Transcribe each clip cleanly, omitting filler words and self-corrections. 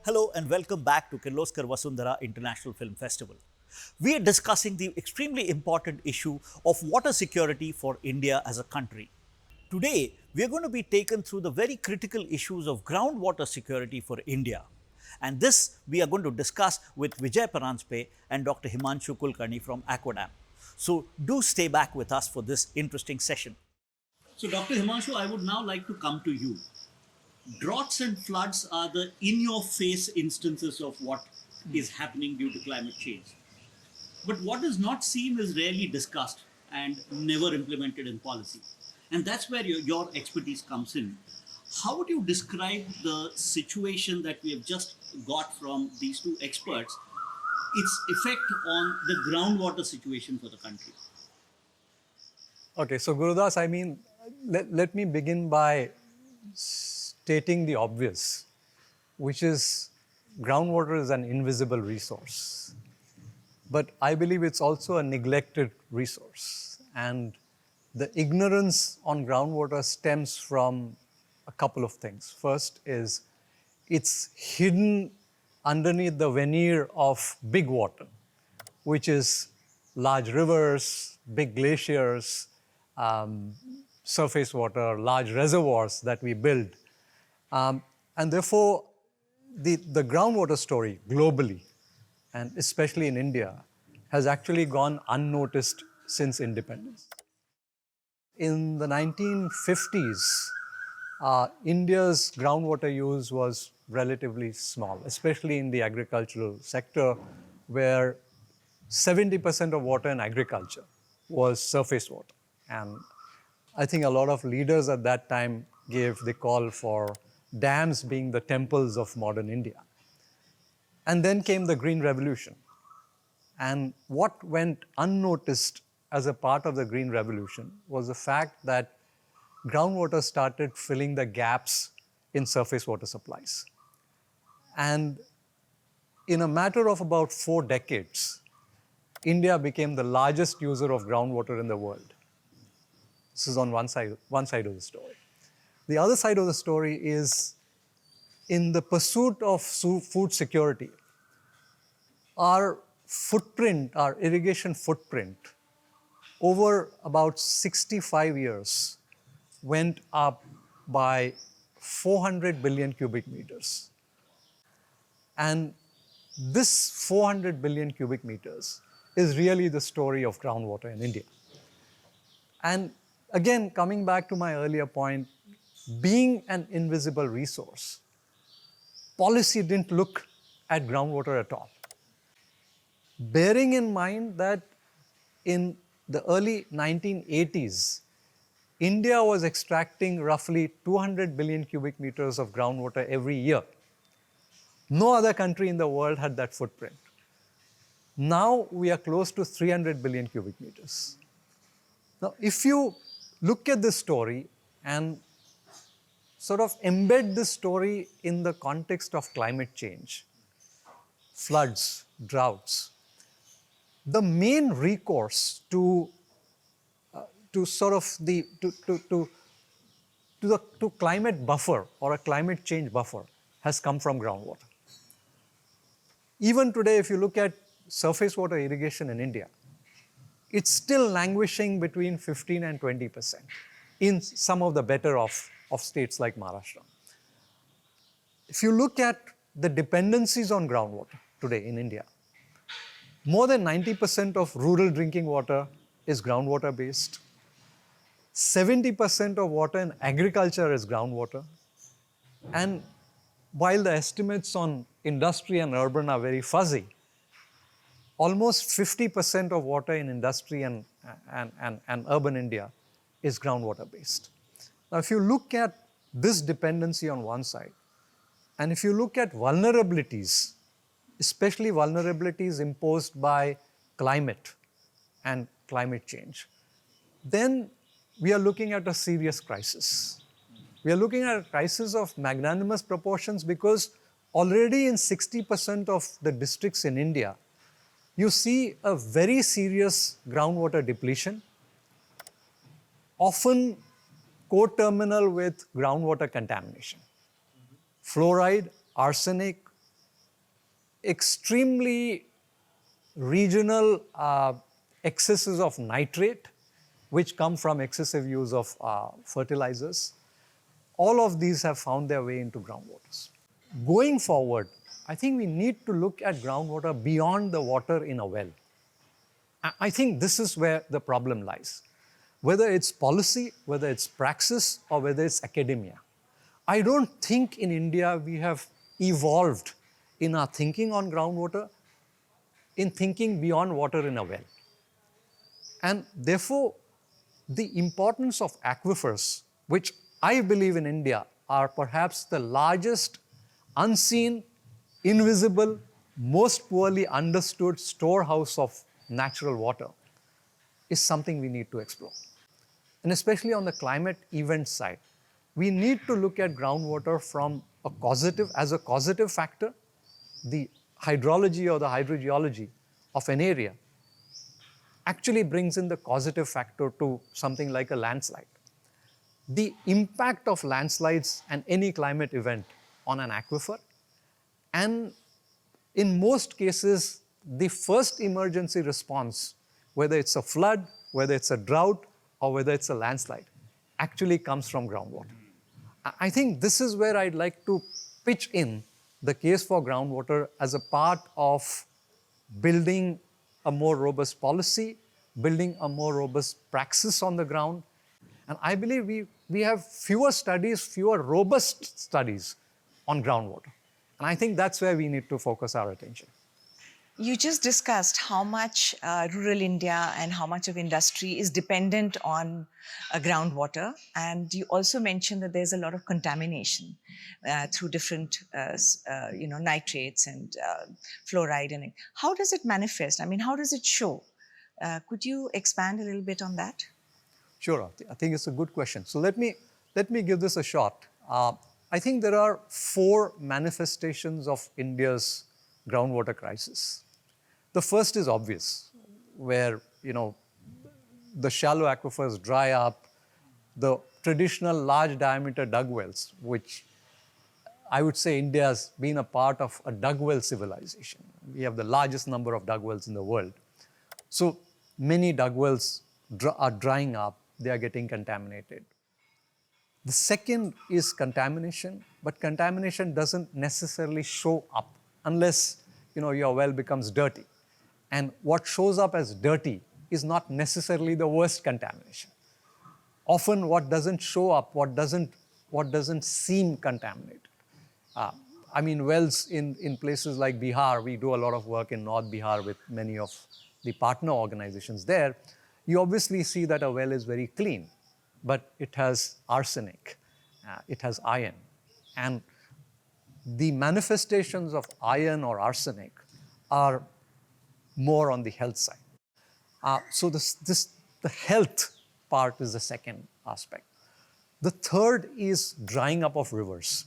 Hello and welcome back to Kirloskar Vasundhara International Film Festival. We are discussing the extremely important issue of water security for India as a country. Today, we are going to be taken through the very critical issues of groundwater security for India. And this we are going to discuss with Vijay Paranspe and Dr. Himanshu Kulkarni from Aquadam. So do stay back with us for this interesting session. So Dr. Himanshu, I would now like to come to you. Droughts and floods are the in your face instances of what is happening due to climate change. But what is not seen is rarely discussed and never implemented in policy. And that's where your expertise comes in. How would you describe the situation that we have just got from these two experts, its effect on the groundwater situation for the country? Okay, so Gurudas, let me begin by stating the obvious, which is groundwater is an invisible resource. But I believe it's also a neglected resource. And the ignorance on groundwater stems from a couple of things. First is it's hidden underneath the veneer of big water, which is large rivers, big glaciers, surface water, large reservoirs that we build. And therefore, the groundwater story globally, and especially in India, has actually gone unnoticed since independence. In the 1950s, India's groundwater use was relatively small, especially in the agricultural sector, where 70% of water in agriculture was surface water. And I think a lot of leaders at that time gave the call for dams being the temples of modern India. And then came the Green Revolution. And what went unnoticed as a part of the Green Revolution was the fact that groundwater started filling the gaps in surface water supplies. And in a matter of about 4 decades, India became the largest user of groundwater in the world. This is on one side of the story. The other side of the story is in the pursuit of food security, our footprint, our irrigation footprint, over about 65 years went up by 400 billion cubic meters. And this 400 billion cubic meters is really the story of groundwater in India. And again, coming back to my earlier point, being an invisible resource, policy didn't look at groundwater at all. Bearing in mind that in the early 1980s, India was extracting roughly 200 billion cubic meters of groundwater every year. No other country in the world had that footprint. Now we are close to 300 billion cubic meters. Now, if you look at this story and sort of embed this story in the context of climate change, floods, droughts, the main recourse to climate buffer or a climate change buffer has come from groundwater. Even today, if you look at surface water irrigation in India, it's still languishing between 15 and 20% in some of the better off states like Maharashtra. If you look at the dependencies on groundwater today in India, more than 90% of rural drinking water is groundwater based. 70% of water in agriculture is groundwater. And while the estimates on industry and urban are very fuzzy, almost 50% of water in industry and urban India is groundwater based. Now, if you look at this dependency on one side, and if you look at vulnerabilities, especially vulnerabilities imposed by climate and climate change, then we are looking at a serious crisis. We are looking at a crisis of magnanimous proportions because already in 60% of the districts in India, you see a very serious groundwater depletion, often coterminal with groundwater contamination. Fluoride, arsenic, extremely regional excesses of nitrate, which come from excessive use of fertilizers. All of these have found their way into groundwaters. Going forward, I think we need to look at groundwater beyond the water in a well. I think this is where the problem lies. Whether it's policy, whether it's praxis, or whether it's academia. I don't think in India we have evolved in our thinking on groundwater, in thinking beyond water in a well. And therefore, the importance of aquifers, which I believe in India are perhaps the largest unseen, invisible, most poorly understood storehouse of natural water, is something we need to explore. And especially on the climate event side, we need to look at groundwater from as a causative factor. The hydrology or the hydrogeology of an area actually brings in the causative factor to something like a landslide. The impact of landslides and any climate event on an aquifer, and in most cases, the first emergency response, whether it's a flood, whether it's a drought, or whether it's a landslide, actually comes from groundwater. I think this is where I'd like to pitch in the case for groundwater as a part of building a more robust policy, building a more robust praxis on the ground. And I believe we have fewer studies, fewer robust studies on groundwater. And I think that's where we need to focus our attention. You just discussed how much rural India and how much of industry is dependent on groundwater. And you also mentioned that there's a lot of contamination through different nitrates and fluoride. And how does it manifest? I mean, how does it show? Could you expand a little bit on that? Sure, I think it's a good question. So let me give this a shot. I think there are 4 manifestations of India's groundwater crisis. The first is obvious, where the shallow aquifers dry up, the traditional large diameter dug wells, which I would say India has been a part of a dug well civilization. We have the largest number of dug wells in the world. So many dug wells are drying up, they are getting contaminated. The second is contamination, but contamination doesn't necessarily show up unless your well becomes dirty. And what shows up as dirty is not necessarily the worst contamination. Often what doesn't show up, what doesn't seem contaminated. Wells in places like Bihar, we do a lot of work in North Bihar with many of the partner organizations there. You obviously see that a well is very clean, but it has arsenic, it has iron. And the manifestations of iron or arsenic are more on the health side. So the health part is the second aspect. The third is drying up of rivers.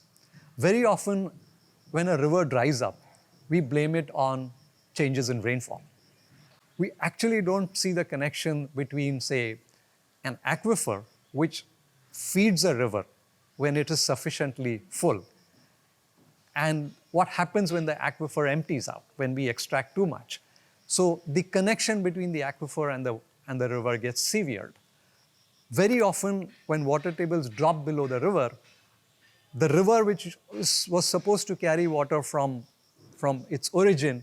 Very often when a river dries up, we blame it on changes in rainfall. We actually don't see the connection between, say, an aquifer which feeds a river when it is sufficiently full, and what happens when the aquifer empties out, when we extract too much. So the connection between the aquifer and the river gets severed. Very often when water tables drop below the river which was supposed to carry water from its origin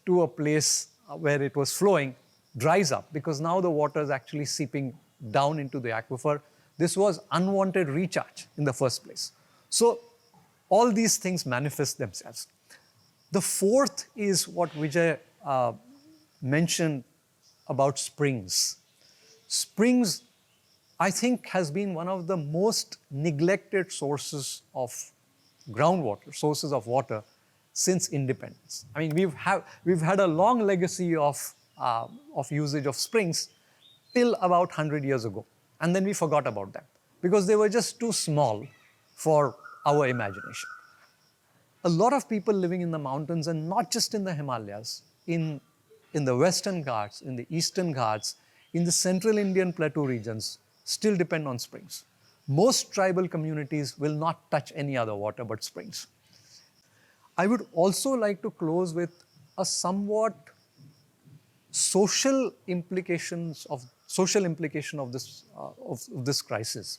to a place where it was flowing dries up, because now the water is actually seeping down into the aquifer. This was unwanted recharge in the first place. So all these things manifest themselves. The fourth is what Vijay mentioned about springs. Springs, I think, has been one of the most neglected sources of groundwater, sources of water since independence. I mean, we've had a long legacy of usage of springs till about 100 years ago. And then we forgot about them because they were just too small for our imagination. A lot of people living in the mountains, and not just in the Himalayas, in the Western Ghats, in the Eastern Ghats, in the Central Indian plateau regions, still depend on springs. Most tribal communities will not touch any other water but springs. I would also like to close with a somewhat social implication of this crisis,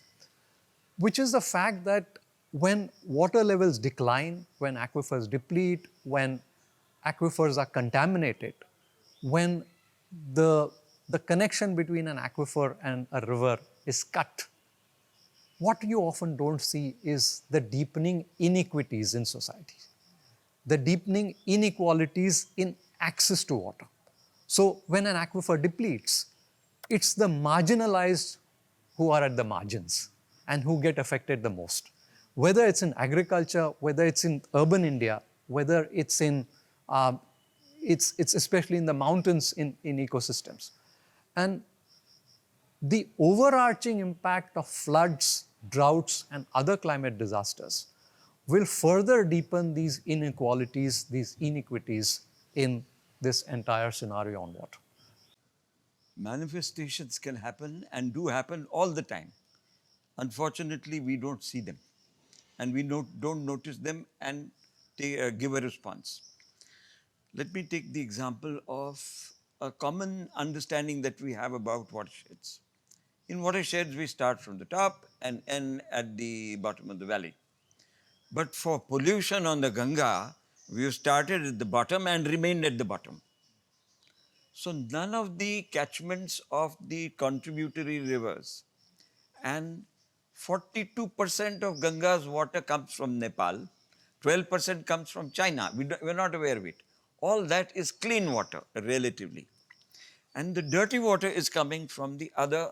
which is the fact that when water levels decline, when aquifers deplete, when aquifers are contaminated, when the, the connection between an aquifer and a river is cut, what you often don't see is the deepening inequities in society, the deepening inequalities in access to water. So when an aquifer depletes, it's the marginalized who are at the margins and who get affected the most. Whether it's in agriculture, whether it's in urban India, whether it's in it's especially in the mountains in ecosystems. And the overarching impact of floods, droughts, and other climate disasters will further deepen these inequalities, these inequities in this entire scenario on water. Manifestations can happen and do happen all the time. Unfortunately, we don't see them and we don't notice them and give a response. Let me take the example of a common understanding that we have about watersheds. In watersheds, we start from the top and end at the bottom of the valley. But for pollution on the Ganga, we started at the bottom and remained at the bottom. So none of the catchments of the contributory rivers, and 42% of Ganga's water comes from Nepal, 12% comes from China. We're not aware of it. All that is clean water, relatively. And the dirty water is coming from the other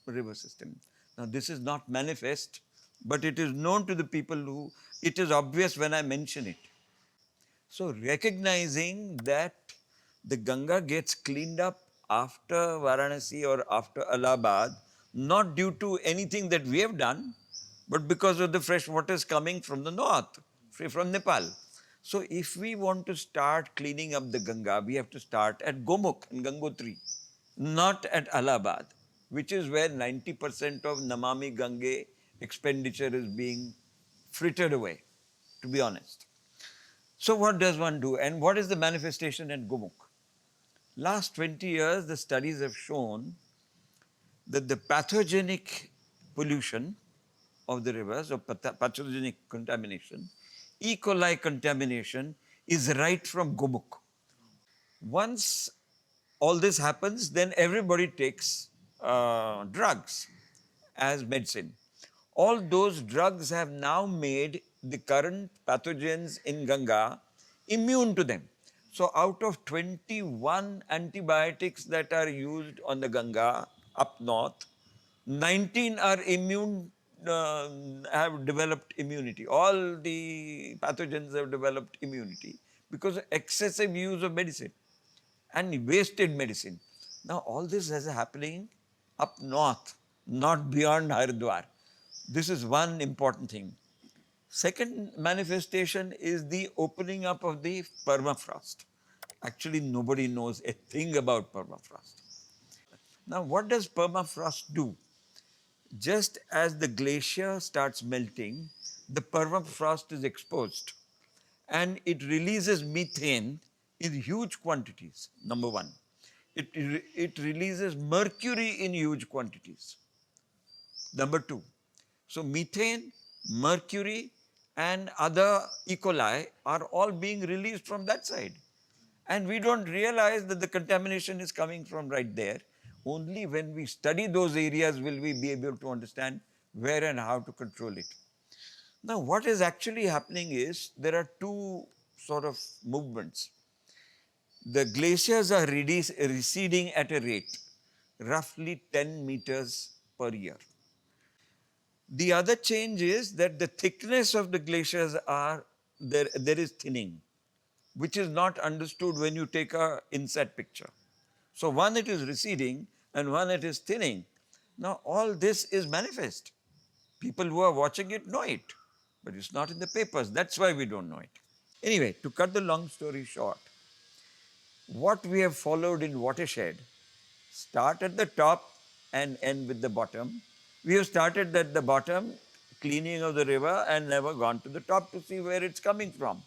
river system. Now this is not manifest, but it is known to the people who, it is obvious when I mention it. So recognizing that the Ganga gets cleaned up after Varanasi or after Allahabad, not due to anything that we have done, but because of the fresh waters coming from the north, from Nepal. So if we want to start cleaning up the Ganga, we have to start at Gomukh and Gangotri, not at Allahabad, which is where 90% of Namami Gange expenditure is being frittered away, to be honest. So what does one do, and what is the manifestation at Gomukh? Last 20 years, the studies have shown that the pathogenic pollution of the rivers, or pathogenic contamination, E. coli contamination, is right from Gomukh. Once all this happens, then everybody takes drugs as medicine. All those drugs have now made the current pathogens in Ganga immune to them. So out of 21 antibiotics that are used on the Ganga up north, 19 are immune, have developed immunity. All the pathogens have developed immunity because of excessive use of medicine and wasted medicine. Now all this is happening up north, not beyond Haridwar. This is one important thing. Second manifestation is the opening up of the permafrost. Actually, nobody knows a thing about permafrost. Now, what does permafrost do? Just as the glacier starts melting, the permafrost is exposed and it releases methane in huge quantities, number one. It releases mercury in huge quantities, number two. So methane, mercury, and other E. coli are all being released from that side. And we don't realize that the contamination is coming from right there. Only when we study those areas will we be able to understand where and how to control it. Now, what is actually happening is there are two sort of movements. The glaciers are receding at a rate roughly 10 meters per year. The other change is that the thickness of the glaciers there is thinning, which is not understood when you take a inset picture. So one, it is receding, and one, it is thinning. Now all this is manifest. People who are watching it know it, but it's not in the papers. That's why we don't know it. Anyway, to cut the long story short, what we have followed in watershed, start at the top and end with the bottom. We have started at the bottom, cleaning of the river, and never gone to the top to see where it's coming from.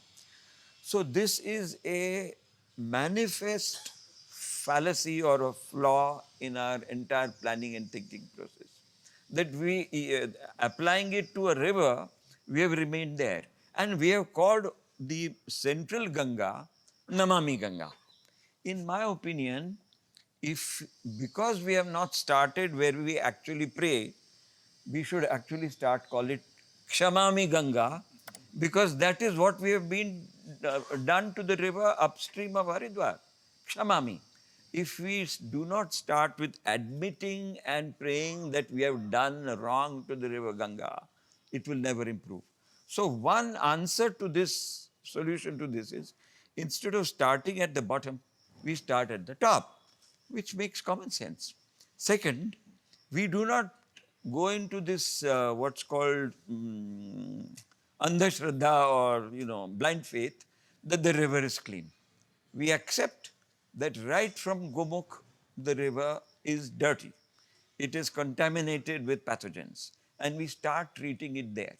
So this is a manifest fallacy or a flaw in our entire planning and thinking process. That we, applying it to a river, we have remained there. And we have called the central Ganga Namami Ganga. In my opinion, if because we have not started where we actually pray, we should actually start call it Kshamami Ganga, because that is what we have been done to the river upstream of Haridwar. Kshamami. If we do not start with admitting and praying that we have done wrong to the river Ganga, it will never improve. So one answer to this, solution to this is, instead of starting at the bottom, we start at the top, which makes common sense. Second, we do not go into this what's called andhashraddha or blind faith that the river is clean. We accept that right from Gomukh the river is dirty. It is contaminated with pathogens, and we start treating it there.